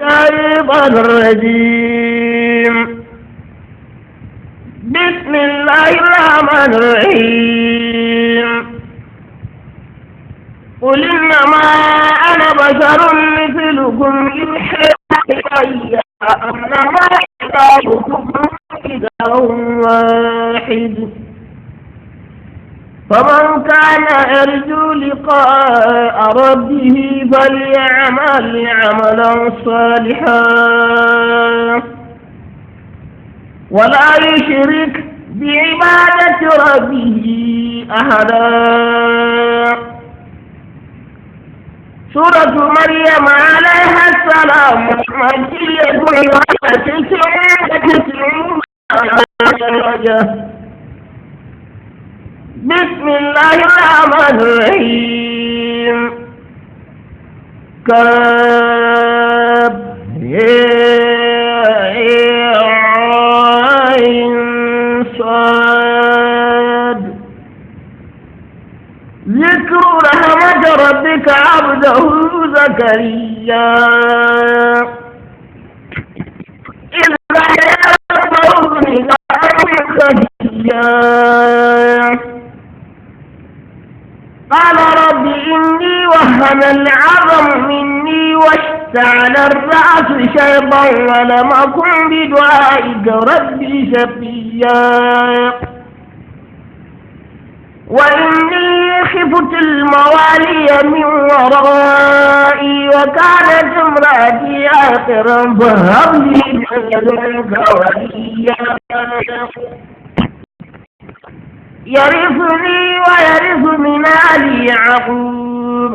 الشيطان الرجيم. بسم الله الرحمن الرحيم. قل إنما أنا بشر مثلكم يوحى إلي أنما إلهكم إله واحد فمن كان يرجو لقاء ربه فليعمل عملا صالحا ولا يشرك بعبادة ربه أحدا. سورة مريم عليها السلام مكية بسم الله الرحمن الرحيم. كاف عين صاد. ذكر رحمة ربك عبده زكريا إذ قال رب إني وهن العظم مني واشتعل الرأس شيبا ولم أكن بدعائك ربي شقيا وإني خفت الموالي من ورائي وكانت امرأتي آخرا فهب لي من لدنك وليا يرثني ويرث من آل يعقوب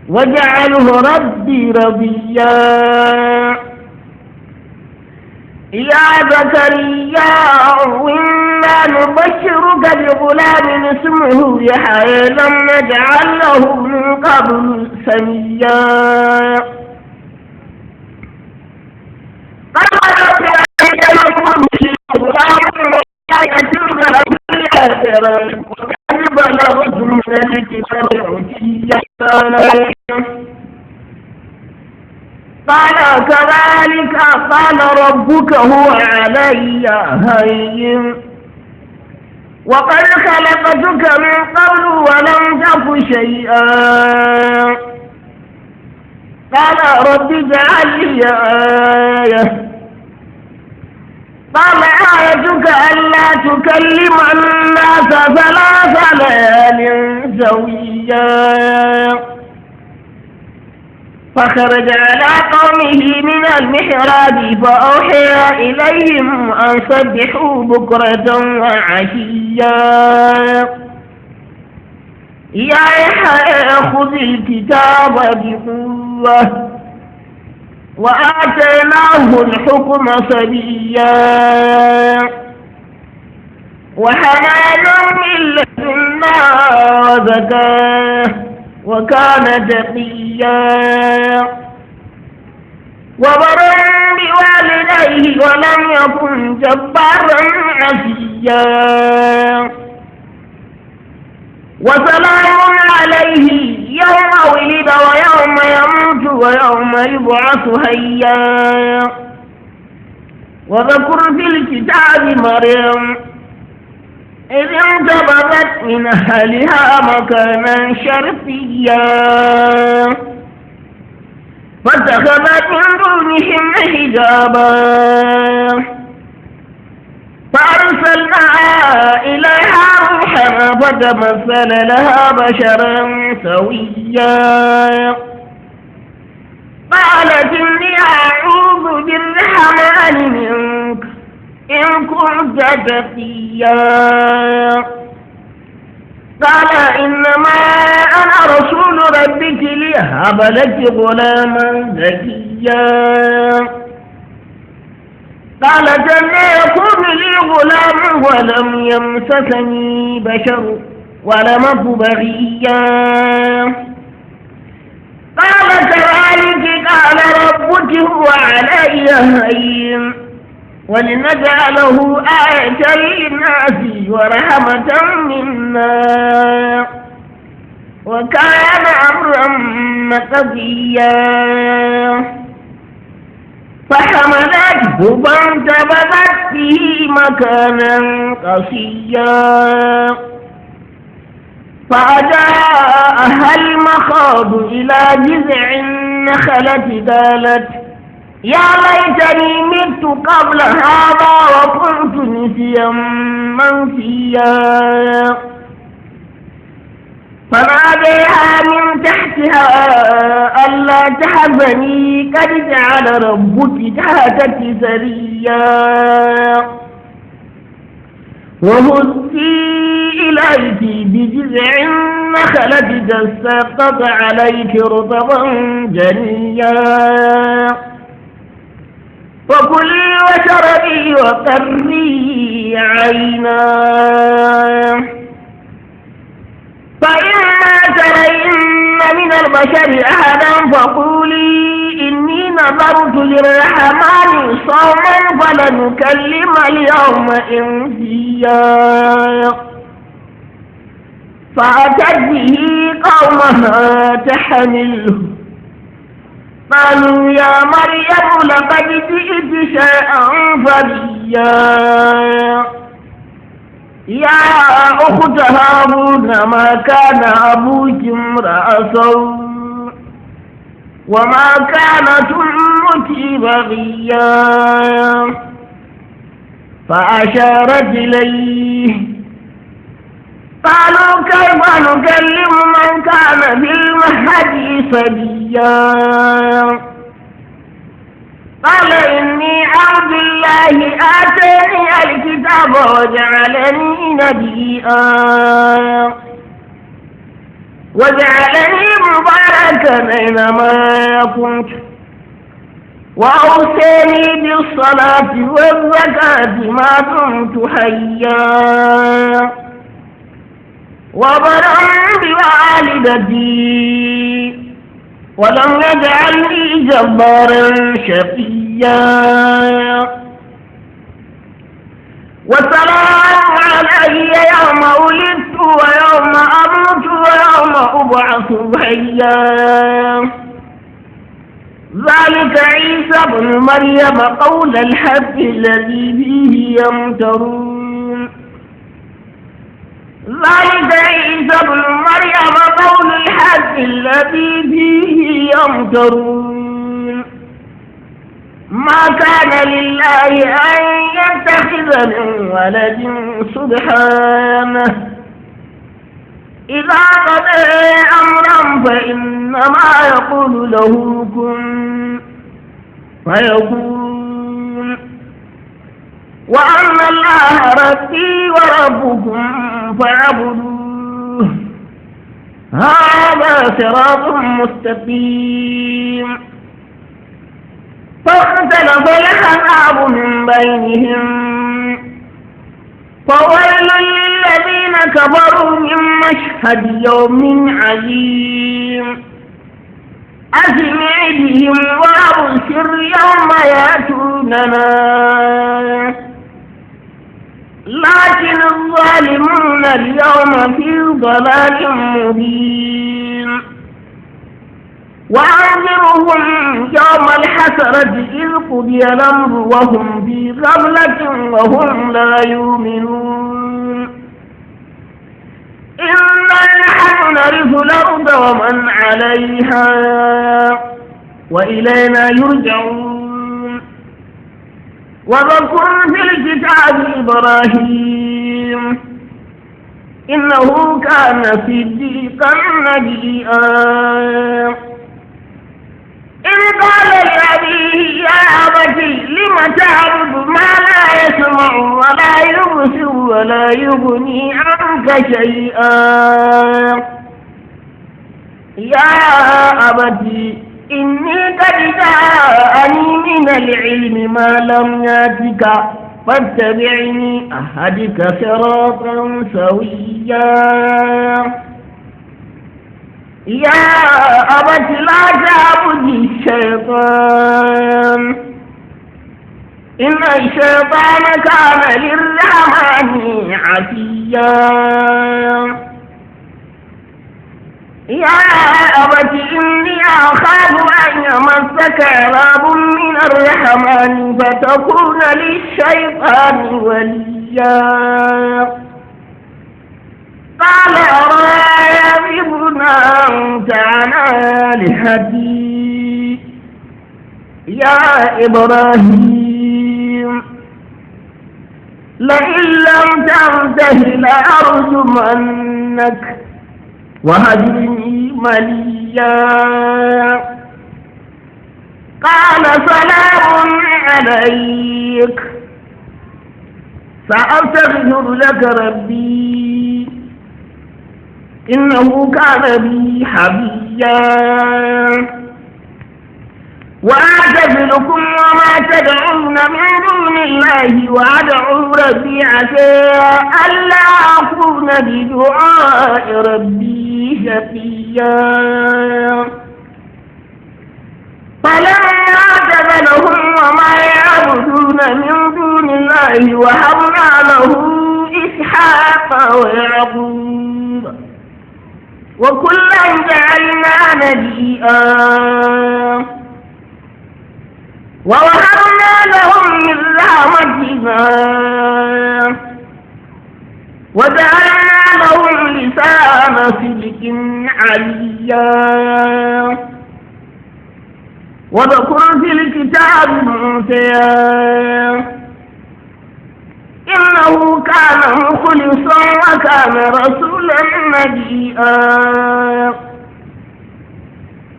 واجعله ربي رضيا. يا زكريا إنا نبشرك بغلام اسمه يحيى لم نجعل له من قبل سميا. قال رب أجعلكم بلغت من الكتاب عتيا. قال كذلك قال ربك هو علي هين وقد خلقتك من قبل ولم تك شيئا. قال رب اجعل لي آية. قال آيتك ألا تكلم الناس 3 ليال سويا. فخرج على قومه من المحراب فأوحي إليهم أن سبحوا بكرة وعشيا. يا يحيى خذ الكتاب بقوة وآتيناه الحكم صبيا وحنانا من لدنا وزكاة وكان تقيا وبرا بوالديه ولم يكن جبارا عصيا. وسلام عليه يوم ولد ويوم يموت ويوم يبعث حيا. وذكر في الكتاب مريم إذ انتبذت من أهلها مكانا شرقيا فاتخذت من دونهم حجابا فأرسلنا إليها روحنا فتمثل لها بشرا سويا. قالت إني أعوذ بالرحمن منك إن كنت تقيا. قال إنما أنا رسول ربك ليهب لك غلاما زكيا. قالت أن يكون لي غلام ولم يمسسني بشر ولم أك بغيا. قال كذلك قال ربك هو علي هين ولنجعله آية للناس ورحمة منا وكان أمرا مقضيا. فانتبذت به مكانا قصيا فأجاءها المخاض إلى جذع النخلة قالت يا ليتني مت قبل هذا وكنت نسيا منسيا فناديها من تحتها ألا تحزني قد جعل ربك تحتك سريا وهزي إليك بجذع النخلة تساقط عليك رطبا جنيا فكلي واشربي وقري عينا فإما ترين من البشر أحدا فقولي إني نذرت للرحمن صوما فلنكلم اليوم إنسيا فأتت به قومها تحمله قالوا يا مريم لقد جئت شيئا فريا يا أخت هارون ما كان أبوك امرأ سوء وما كانت أمك بغيا فأشارت إليه قالوا كيف نكلم من كان في المهد صبيا قال إني عبد الله آتاني الكتاب وجعلني نبيا وجعلني مباركا أينما كنت وأوصاني بالصلاة والزكاة ما دمت حيا وبرا بوالدتي ولم يجعلني جبارا شقيا وسلام علي يوم ولدت ويوم أموت ويوم أبعث حيا ذلك عيسى بن مريم قول الحق الذي فيه يمترون ذلك عيسى بن مريم قول الحق الذي فيه يمترون ما كان لله أن يتخذ من ولد سبحانه إذا قضى أمرا فإنما يقول له كن فيكون وأن الله ربي وربكم فاعبدوه هذا صراط مستقيم فاختلف الأحزاب من بينهم فويل للذين كفروا من مشهد يوم عظيم أسمع بهم وأبصر يوم يأتوننا لكن الظالمون اليوم في ضلال مبين وأنذرهم يوم الحسرة إذ قضي الأمر وهم في غفلة وهم لا يؤمنون إنا نحن نرث الأرض ومن عليها وإلينا يرجعون وذكر في الكتاب إبراهيم إنه كان صديقا نبيا إذ قال لأبيه يا أبت لم تعبد ما لا يسمع ولا يبصر ولا يغني عنك شيئا يا أبت إني قد جاءني من العلم ما لم يأتك فاتبعني أهدك صراطا سويا يا أبت لا تعبد الشيطان إن الشيطان كان للرحمن عتيا يا أبت إني أخاف أن يمسك عذاب من الرحمن فتكون للشيطان وليا. قال راغب أنت عن آلهتي يا إبراهيم لئن لم تنته لأرجمنك وهجرني مليا. قال سلام عليك سأستغفر لك ربي إنه كان بي حفيا. وأعتزلكم وما تدعون من دون الله وأدعو ربي عسى ألا أكون بدعاء ربي شقيا. فلما اعتزلهم وما يعبدون من دون الله وهبنا له إسحاق ويعقوب وكلا جعلنا نبيا ووهبنا لهم من رحمتنا وجعلنا لهم لسان صدق عليا. واذكر في الكتاب موسى إنه كان مخلصا وكان رسولا نبيا.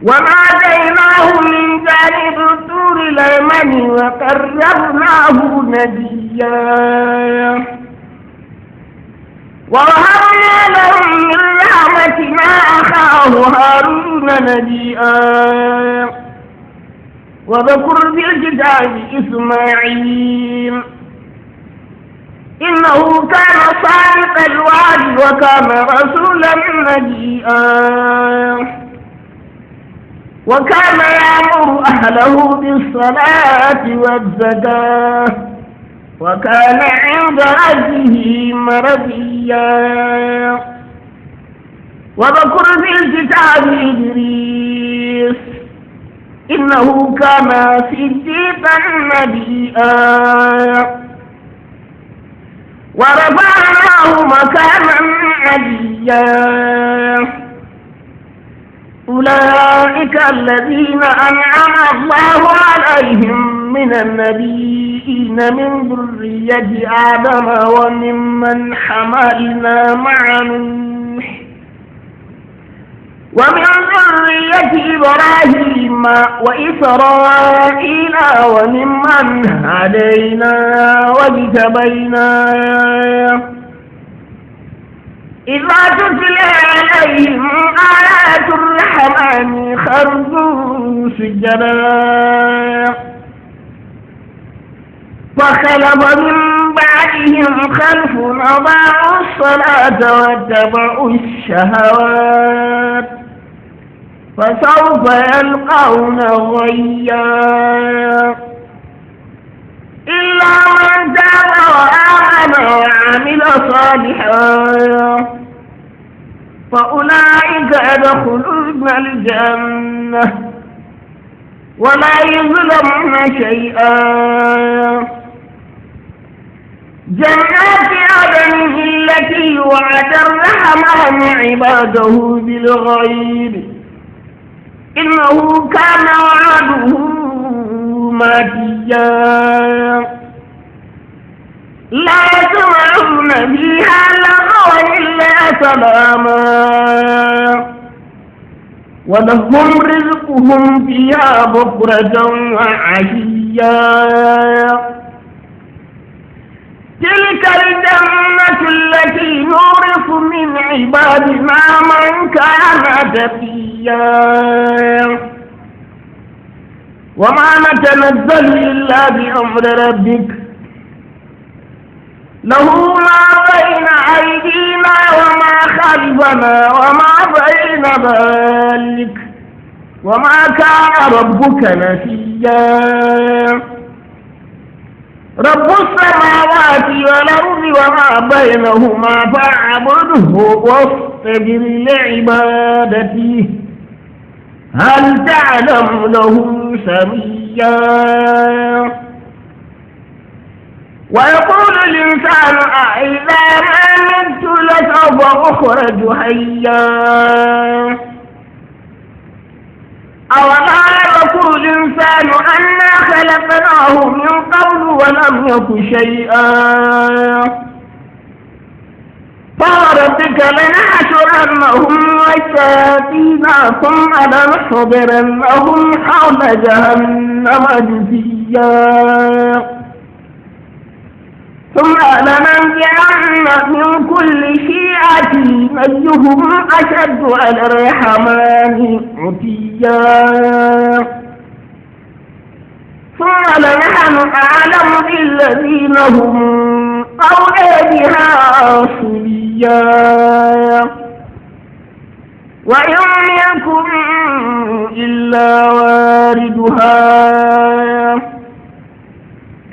وناديناه من جانب الطور الأيمن وقربناه نجيا. ووهبنا له من رحمتنا أخاه هارون نبيا. واذكر في الكتاب إسماعيل إنه كان صادق الوعد وكان رسولا نبيا. وكان يأمر أهله بالصلاة والزكاة وكان عند ربه مرضيا. واذكر في الكتاب إدريس إنه كان صديقا نبيا. ورفعناه مكانا عليا. أولئك الذين أنعم الله عليهم من النبيين من ذرية آدم وممن حملنا مع نوح ومن ذرية إبراهيم وإسرائيل وممن هدينا واجتبينا. إذا تتلى عليهم آيات الرحمن خرجوا سجدا. فخلف من بعدهم خلف أضاعوا الصلاة واتبعوا الشهوات فسوف يلقون غيا. إلا من تاب وآمن وعمل صالحا فأولئك يدخلون الجنة ولا يظلمون شيئا. جنات عدن التي وعد الرحمن عباده بالغيب إنه كان وعده ماتيا. لا يسمعون فيها لغوا إلا سلاما ولهم رزقهم فيها بكرة وعشيا. تلك الجنة التي نورث من عبادنا من كان تقيا. وما نتنزل إلا بأمر ربك له ما بين أيدينا وما خلفنا وما بين ذلك وما كان ربك نسيا. رب السماوات والأرض وما بينهما فاعبده واصطبر لعبادته هل تعلم له سميا. وليا. ويقول الإنسان أإذا ما مت لسوف أخرج حيا. أولا يقول الإنسان أنا خلقناه من قبل ولم يك شيئا. فوربك لنحشرنهم والشياطين ثم لنحضرنهم حول جهنم جثيا. ثم لننزعن من كل شيعة أيهم أشد على الرحمن عتيا. ثم لنحن أعلم بالذين هم أولى بها صليا. وإن منكم إلا واردها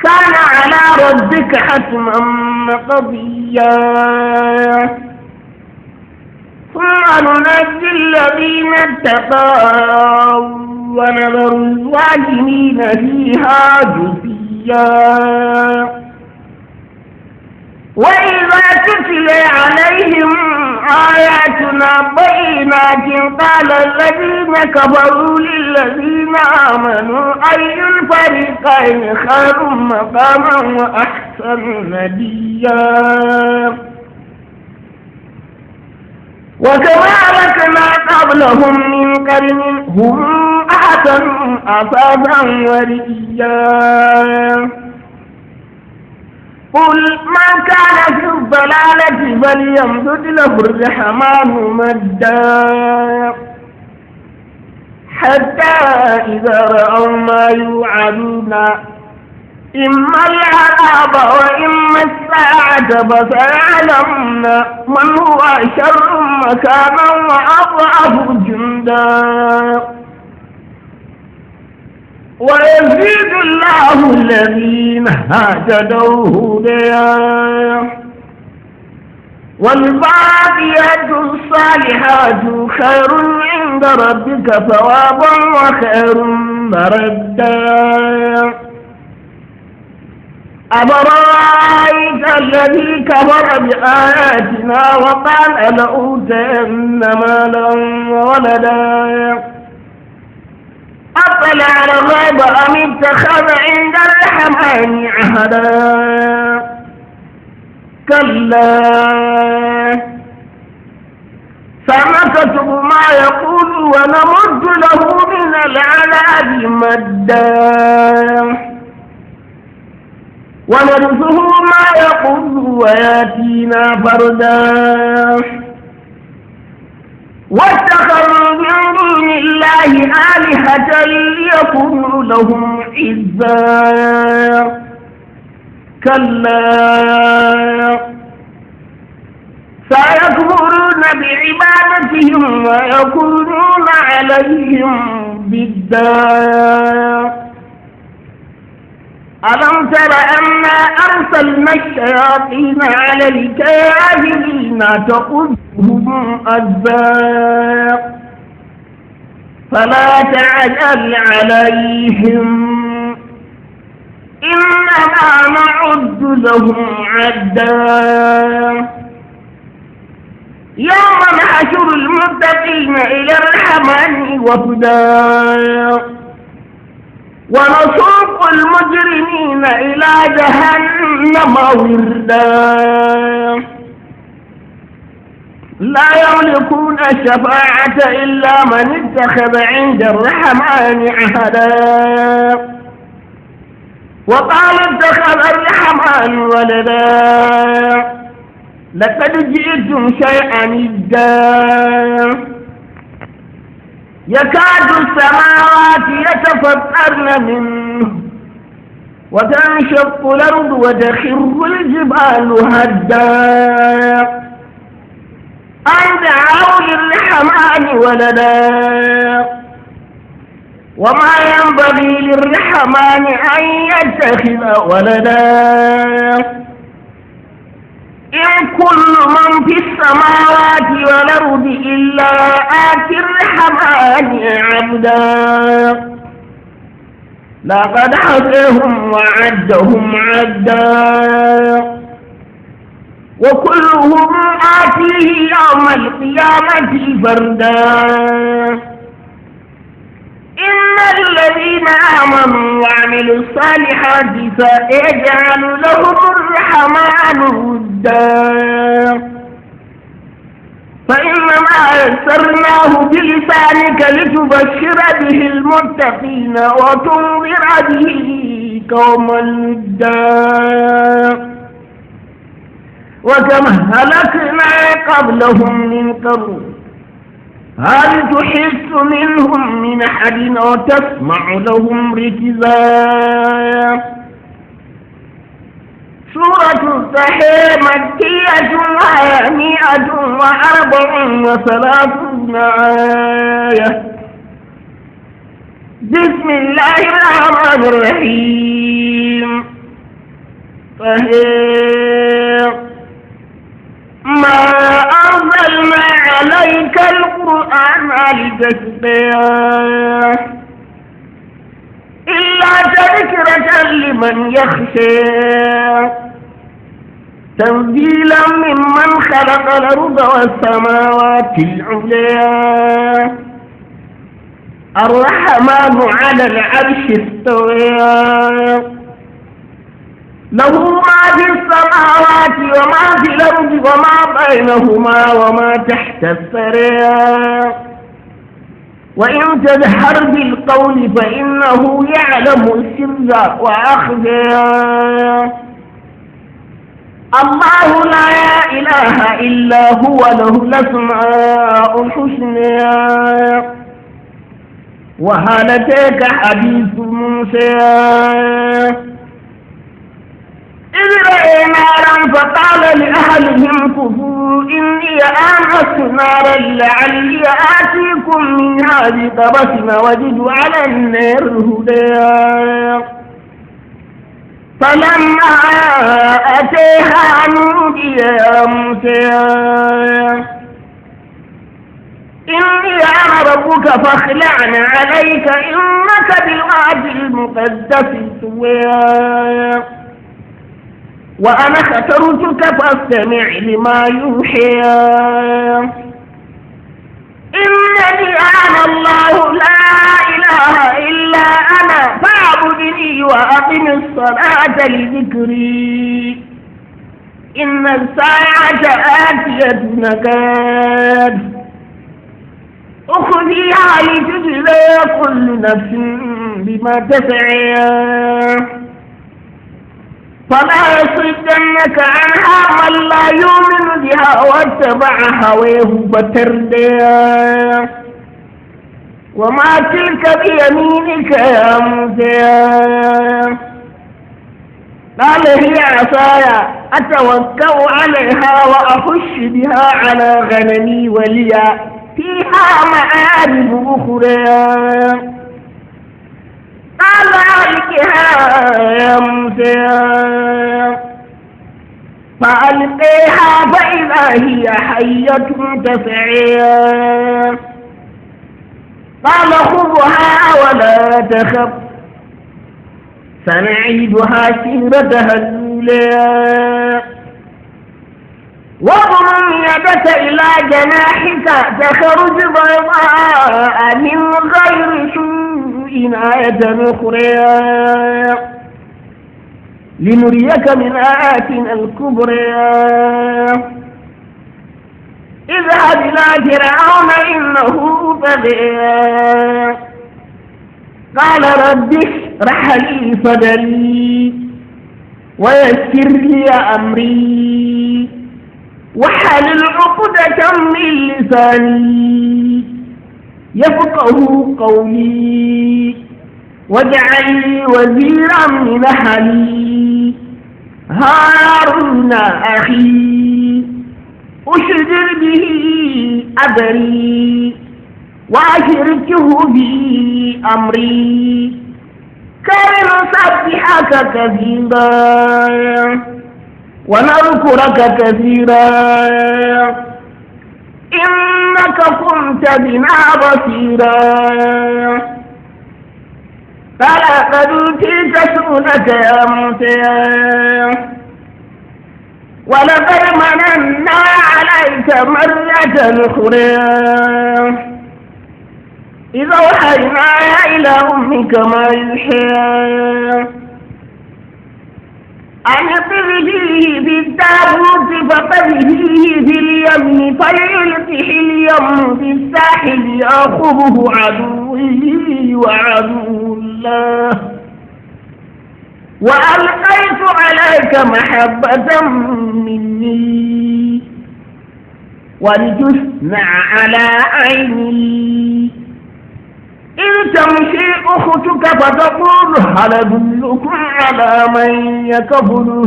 كان على ربك حتما مقضيا. ثم ننجي الذين اتقوا ونذر الظالمين فيها جثيا. وإذا تتلى عليهم آياتنا بينات قال الذين كفروا للذين آمنوا أي الفريقين خير مقاما وأحسن نديا. وكما أهلكنا قبلهم من قرن هم أحسن أثاثا ورئيا. قل من كان في الضلالة فليمدد له الرحمن مدا حتى إذا رأوا ما يوعدون إما العذاب وإما الساعة فسيعلمون من هو شر مكانا وأضعف جندا. ويزيد الله الذين اهتدوا هدى. والباقيات الصالحات خير عند ربك ثوابا وخير مردا. أفرأيت الذي كفر بآياتنا وقال لأوتين مالا وولدا أطلع على الغيب أم اتخذ عند الرحمن عهدا. كلا سنكتب ما يقول ونمد له من العذاب مدا ونرثه ما يقول وياتينا فردا. واتخذوا من دون الله آلهة ليكونوا لهم عزا. كلا سيكفرون بعبادتهم ويكونون عليهم ضدا. ألم تر أنا أرسلنا الشياطين على الكافرين تؤذهم أزا فلا تعجل عليهم إنما نعد لهم عدا. يوم نحشر المتقين إلى الرحمن وفدا ونسوق المجرمين إلى جهنم وردا. لا يملكون الشفاعة إلا من اتخذ عند الرحمن عهدا. وقال اتخذ الرحمن ولدا لقد جئتم شيئا إدا. يكاد السماوات يتفطرن منه وتنشق الأرض وتخر الجبال هدا أن دعوا للرحمن ولدا وما ينبغي للرحمن أن يتخذ ولدا. إن كل من في السماوات والأرض إلا آتي الرحمن عبدا. لقد حصرهم وعدهم عدا وكلهم آتيه يوم القيامة فردا إن الذين آمنوا وعملوا الصالحات سيجعل لهم الرحمن ودا فإنما يسرناه بلسانك لتبشر به المتقين وتنذر به قوما لدا وكما هلكنا قبلهم من قرن هل تحس منهم من أحد أو تسمع لهم ركزا سورة الصحيح مكية وهي 134 آية. بسم الله الرحمن الرحيم. صحيح ما أنزلنا عليك القرآن لتشقى إلا تذكرة لمن يخشى تنزيلا ممن خلق الأرض والسماوات العليا الرحمن على العرش استوى له ما في السماوات وما في الأرض وما بينهما وما تحت الثرى وإن تجهر بالقول فإنه يعلم السر وأخفى الله لا إله إلا هو له الأسماء الحسنى وهل أتاك حديث موسى إذ رأى نارا فقال لأهلهم كفوا إني آنست نارا لعلي آتيكم منها بقبس وجد على النار هدى فلما أتيها نودي يا موسى إني أنا ربك فاخلعن عليك إنك بالوادي المقدس طوى وأنا اخترتك فاستمع لما يوحى إنني أنا الله لا إله إلا أنا فاعبدني وأقم الصلاة لذكري إن الساعة آتية نكاد أخذيها لتجزى كل نفس بما تسعى فلا يصدنك عنها من لا يؤمن بها واتبع هواه فتردى وما تلك بيمينك يا موسى قال هي عصاي أتوكأ عليها وأخش بها على غنمي ولي فيها مآرب أخرى قال ألقها يا موسى فألقيها فإذا هي حية تسعى قال خذها ولا تخف سنعيدها سيرتها الأولى واضم يدك إلى جناحك تخرج بيضاء من غير سوء آية أخرى لنريك من آياتنا الكبرى اذهب إلى فرعون إنه طغى قال رب اشرح لي صدري ويسر لي أمري واحلل عقدة من لساني يفقه قولي واجعل لي وزيرا من أهلي هارون أخي أشدر به أبري وأشركه في أمري كي نسبحك كثيرا ونذكرك كثيرا إنك كنت بنا بصيرا قال قد أوتيت سؤلك يا موسى ولقد مننا عليك مرة أخرى إذا أوحينا إلى أمك ما يوحى أن اقذفيه بالتابوت فقذفيه في اليم فليلقه اليم بالساحل يأخذه عدوي وعدو الله وألقيت عليك محبة مني ولتصنع على عيني إذ تمشي أختك فتقول هل أدلكم على من يكفله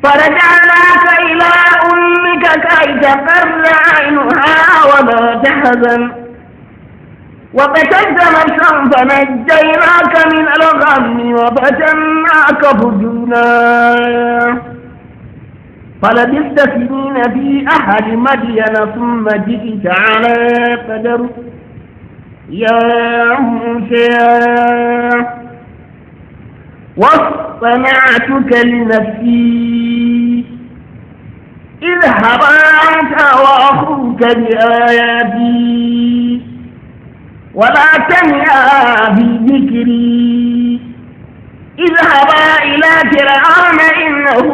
فرجعناك إلى أمك كي تقر عينها ولا تحزن وقتلت نفسا فنجيناك من الغم وفتناك فتونا فلبثت سنين في أهل مدين ثم جئت على قدر يا موسى واصطنعتك لنفسي اذهبا أنت وأخوك بآياتي ولا تنيا بذكري اذهبا إلى فرعون إنه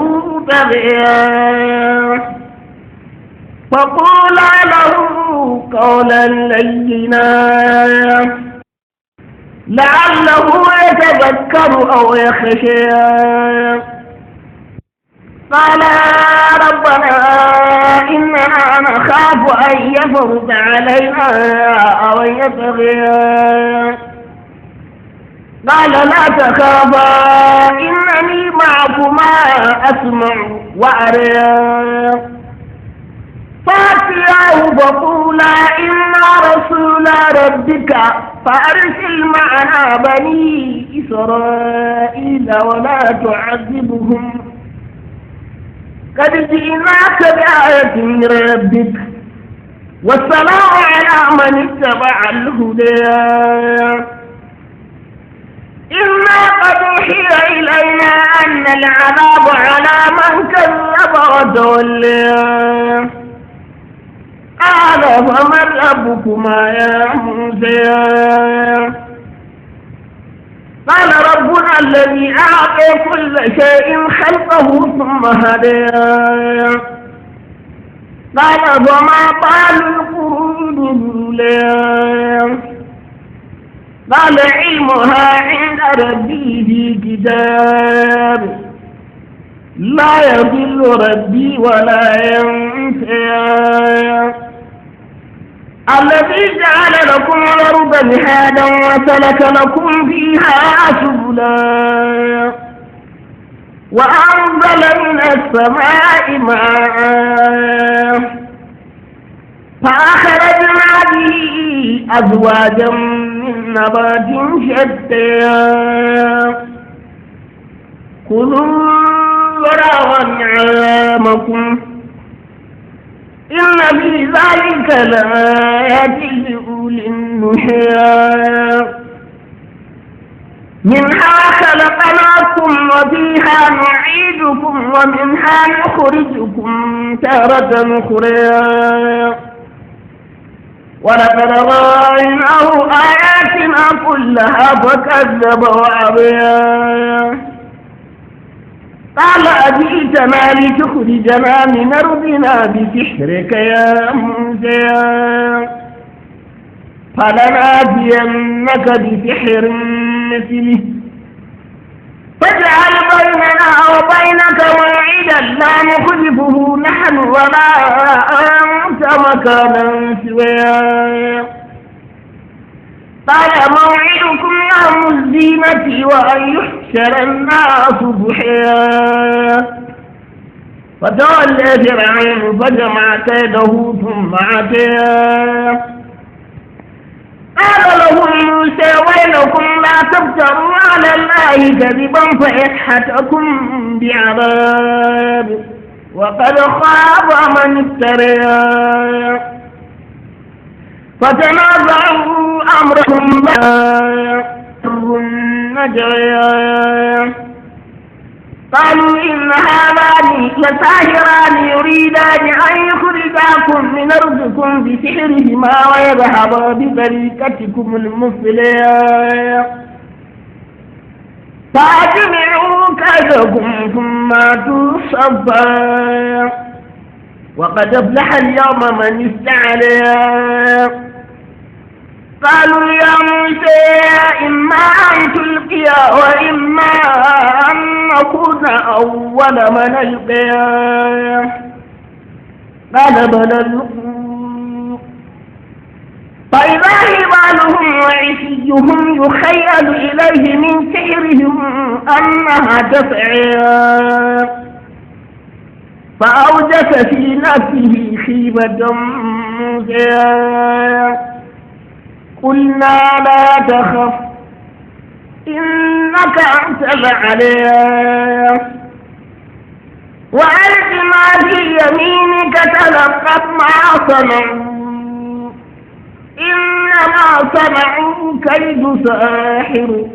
طغى فقولا له قولا لينا لعله يتذكر أو يخشى قال ربنا إننا نخاف أن يفرط علينا أو يطغى قال لا تخافا إنني معكما أسمع وأرى فأتياه فقولا إنا رسول ربك فأرسل معنا بني إسرائيل ولا تعذبهم قد جئناك بآية من ربك والسلام على من اتبع الهدى إنا قد أوحي إلينا أن العذاب على من كذب وتولى قال فمن ربكما يا موسى قال ربنا الذي أعطى كل شيء خلقه ثم هدى قال فما بال القرون الأولى قال علمها عند ربي في كتاب لا يضل ربي ولا ينسى الذي جعل لكم الأرض مهادا وسلك لكم فيها سبلا وأنزل من السماء ماء فأخرجنا به أزواجا من نبات شتى كلوا وارعوا أنعامكم إن في ذلك لآيات لأولي النهى منها خلقناكم وفيها نعيدكم ومنها نخرجكم تارة أخرى ولقد رأيناه آياتنا كلها فكذب وأبى قال أجئتنا لتخرجنا من أرضنا بسحرك يا موسى فلنأتينك بسحر مثله فاجعل بيننا وبينك موعدا لا نخلفه نحن ولا أنت مكانا سواه قال موعدكم يوم الزينة وأن يحشر الناس ضحى فتولى فرعون فجمع كيده ثم أتى قال لهم موسى ويلكم لا تفتروا على الله كذبا فيسحتكم بعذاب وقد خاب من افترى فتنازعوا أمرهم النجوى قالوا إن هذان لساحران يريدان أن يخرجاكم من أرضكم بسحرهما ويذهبا بطريقتكم المثلى فأجمعوا كيدكم ثم أتوا صفا وقد أفلح اليوم من استعلى قالوا يا موسى إما أن تلقي وإما أن نكون أول من ألقي قال بل ألقوا فإذا حبالهم وعصيهم يخيل إليه من سحرهم أنها تسعى فأوجس في نفسه خيفة موسى قلنا لا تخف إنك أنت الأعلى وألق ما في يمينك تلقف ما صنعوا إنما صنعوا كيد ساحر